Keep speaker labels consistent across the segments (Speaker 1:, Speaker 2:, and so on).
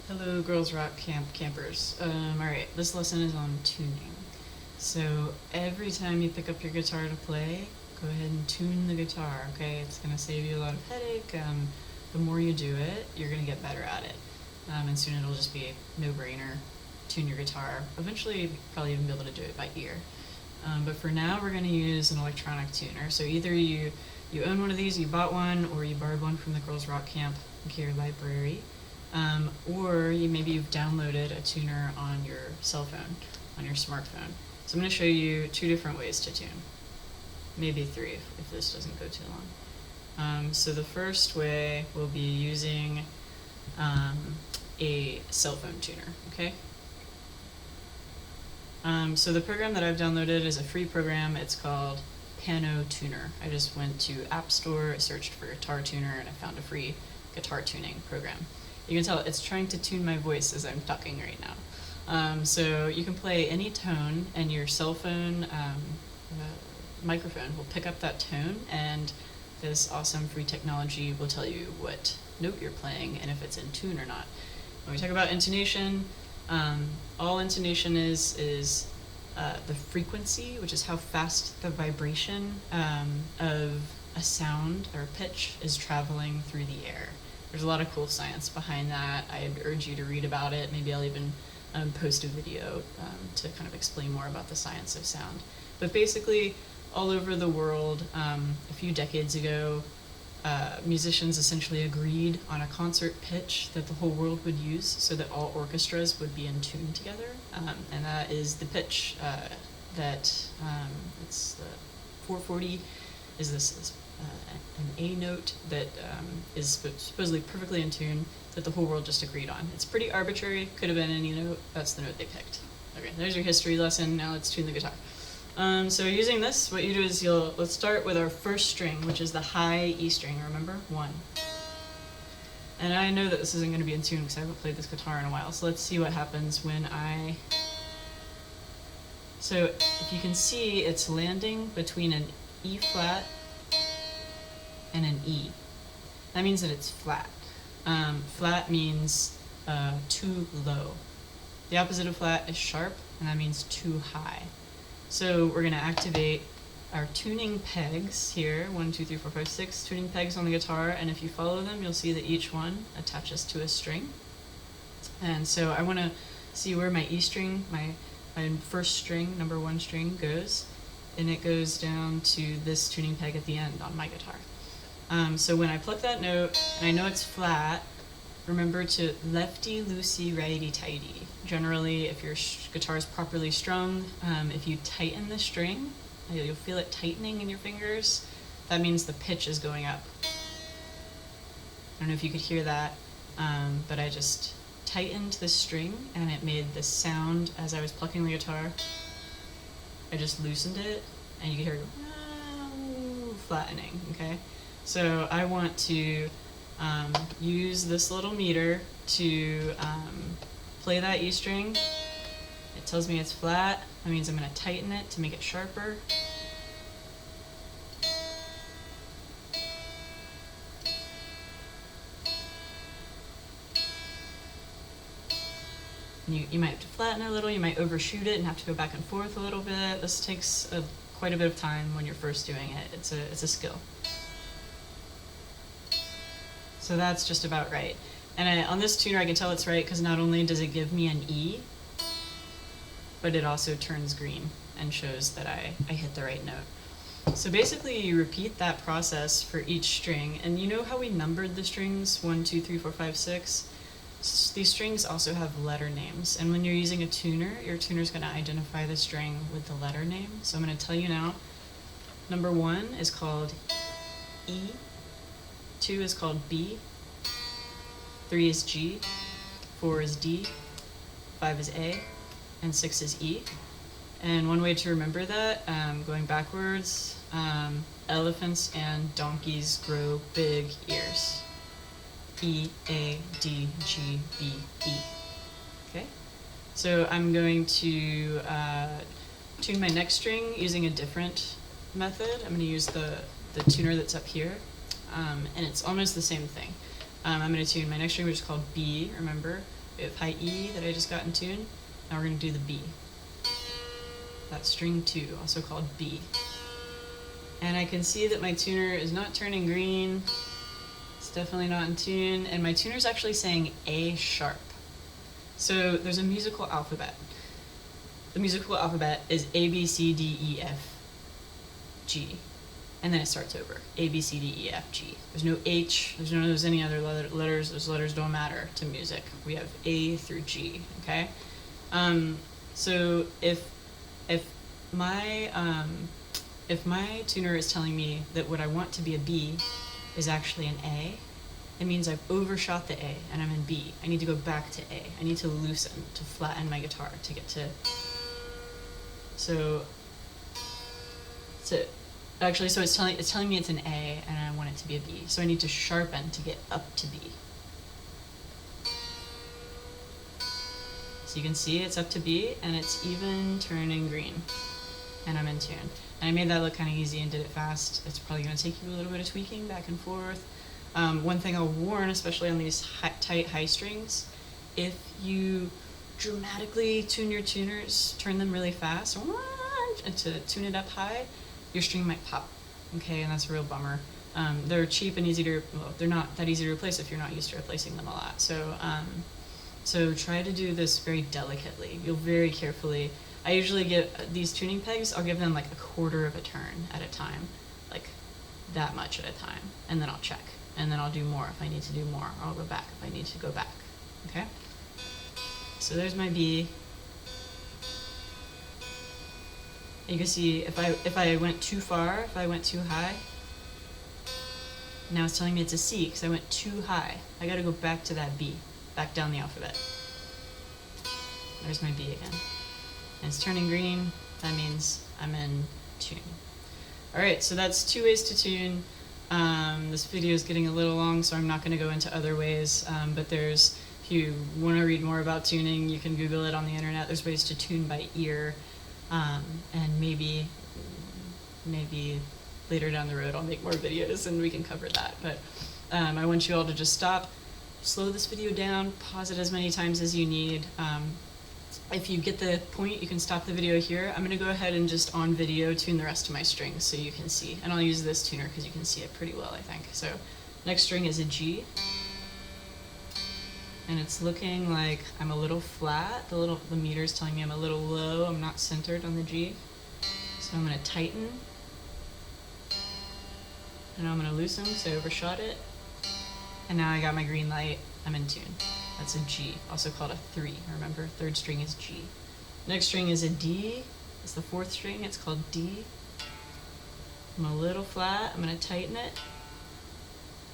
Speaker 1: Hello, Girls Rock Camp campers. Alright, this lesson is on tuning. So every time you pick up your guitar to play, go ahead and tune the guitar, okay? It's going to save you a lot of headache. The more you do it, you're going to get better at it. And soon it'll just be a no-brainer. Tune your guitar. Eventually, you'll probably even be able to do it by ear. But for now, we're going to use an electronic tuner. So either you own one of these, you bought one, or you borrowed one from the Girls Rock Camp gear library. Or maybe you've downloaded a tuner on your cell phone, on your smartphone. So I'm going to show you two different ways to tune. Maybe three if this doesn't go too long. So the first way will be using a cell phone tuner, okay? So the program that I've downloaded is a free program. It's called Piano Tuner. I just went to App Store, I searched for guitar tuner, and I found a free guitar tuning program. You can tell it's trying to tune my voice as I'm talking right now. So you can play any tone, and your cell phone microphone will pick up that tone, and this awesome free technology will tell you what note you're playing and if it's in tune or not. When we talk about intonation, all intonation is the frequency, which is how fast the vibration of a sound or pitch is traveling through the air. There's a lot of cool science behind that. I'd urge you to read about it. Maybe I'll even post a video to kind of explain more about the science of sound. But basically, all over the world, a few decades ago, musicians essentially agreed on a concert pitch that the whole world would use so that all orchestras would be in tune together. And that is the pitch that it's the 440 is this an A note that is supposedly perfectly in tune that the whole world just agreed on. It's pretty arbitrary, could have been any note, that's the note they picked. Okay, there's your history lesson, now let's tune the guitar. So using this, what you do is let's start with our first string, which is the high E string, remember? 1. And I know that this isn't going to be in tune because I haven't played this guitar in a while, so let's see what happens when So if you can see, it's landing between an E flat and an E. That means that it's flat. Flat means too low. The opposite of flat is sharp, and that means too high. So we're going to activate our tuning pegs here, 1, 2, 3, 4, 5, 6 tuning pegs on the guitar, and if you follow them, you'll see that each one attaches to a string. And so I want to see where my E string, my first string, number 1 string, goes, and it goes down to this tuning peg at the end on my guitar. So when I pluck that note, and I know it's flat, remember to lefty-loosey, righty-tighty. Generally, if your guitar is properly strung, if you tighten the string, you'll feel it tightening in your fingers. That means the pitch is going up. I don't know if you could hear that, but I just tightened the string, and it made the sound as I was plucking the guitar. I just loosened it, and you can hear it go, flattening, okay? So I want to use this little meter to play that E string. It tells me it's flat. That means I'm going to tighten it to make it sharper. You might have to flatten it a little, you might overshoot it and have to go back and forth a little bit. This takes quite a bit of time when you're first doing it. It's a skill. So that's just about right. And on this tuner I can tell it's right because not only does it give me an E, but it also turns green and shows that I hit the right note. So basically you repeat that process for each string, and you know how we numbered the strings, 1, 2, 3, 4, 5, 6? These strings also have letter names, and when you're using a tuner, your tuner's going to identify the string with the letter name. So I'm going to tell you now, number 1 is called E, 2 is called B, 3 is G, 4 is D, 5 is A, and 6 is E. And one way to remember that, going backwards, elephants and donkeys grow big ears. E, A, D, G, B, E. Okay? So I'm going to tune my next string using a different method. I'm going to use the tuner that's up here, and it's almost the same thing. I'm going to tune my next string, which is called B, remember, We have high E that I just got in tune. Now we're going to do the B. That's string 2, also called B. And I can see that my tuner is not turning green. It's definitely not in tune. And my tuner's actually saying A sharp. So there's a musical alphabet. The musical alphabet is A, B, C, D, E, F, G. And then it starts over. A, B, C, D, E, F, G. There's no H. There's no there's any other letters. Those letters don't matter to music. We have A through G, okay? So if my tuner is telling me that what I want to be a B is actually an A, it means I've overshot the A and I'm in B. I need to go back to A. I need to loosen, to flatten my guitar to get to... So it's telling me it's an A and I want it to be a B. So I need to sharpen to get up to B. So you can see it's up to B and it's even turning green. And I'm in tune. And I made that look kind of easy and did it fast. It's probably going to take you a little bit of tweaking back and forth. One thing I'll warn, especially on these tight high strings, if you dramatically tune your tuners, turn them really fast, and to tune it up high, your string might pop, okay, and that's a real bummer. They're cheap and easy to, well, they're not that easy to replace if you're not used to replacing them a lot. So try to do this very delicately. You'll very carefully, I usually get these tuning pegs, I'll give them like a quarter of a turn at a time, like that much at a time, and then I'll check. And then I'll do more if I need to do more. I'll go back if I need to go back, okay? So there's my B. You can see if I went too far, if I went too high, now it's telling me it's a C because I went too high. I gotta go back to that B, back down the alphabet. There's my B again. And it's turning green, that means I'm in tune. Alright, so that's 2 ways to tune. This video is getting a little long, so I'm not going to go into other ways, but if you want to read more about tuning, you can Google it on the internet. There's ways to tune by ear, and maybe later down the road I'll make more videos and we can cover that. But I want you all to just stop, slow this video down, pause it as many times as you need. If you get the point, you can stop the video here. I'm going to go ahead and just on video tune the rest of my strings so you can see. And I'll use this tuner because you can see it pretty well, I think. So next string is a G. And it's looking like I'm a little flat. The meter's telling me I'm a little low. I'm not centered on the G. So I'm going to tighten. And now I'm going to loosen because I overshot it. And now I got my green light. I'm in tune. That's a G, also called a 3. Remember, third string is G. Next string is a D. It's the 4th string. It's called D. I'm a little flat. I'm going to tighten it.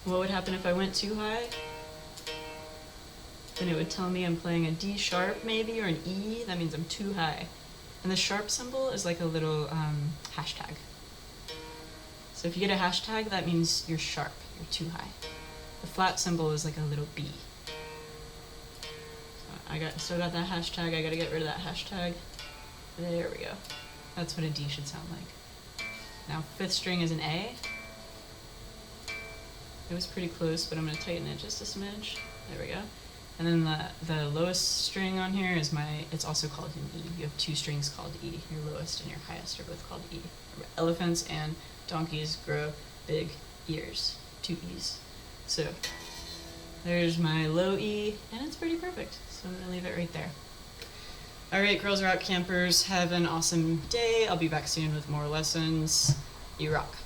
Speaker 1: What would happen if I went too high? Then it would tell me I'm playing a D sharp maybe, or an E. That means I'm too high. And the sharp symbol is like a little hashtag. So if you get a hashtag, that means you're sharp. You're too high. The flat symbol is like a little B. Still got that hashtag. I gotta get rid of that hashtag. There we go. That's what a D should sound like. Now 5th string is an A. It was pretty close, but I'm gonna tighten it just a smidge. There we go. And then the lowest string on here is it's also called an E. You have 2 strings called E. Your lowest and your highest are both called E. Elephants and donkeys grow big ears. 2 E's. So there's my low E, and it's pretty perfect. So I'm going to leave it right there. Alright, Girls Rock campers, have an awesome day. I'll be back soon with more lessons. You rock.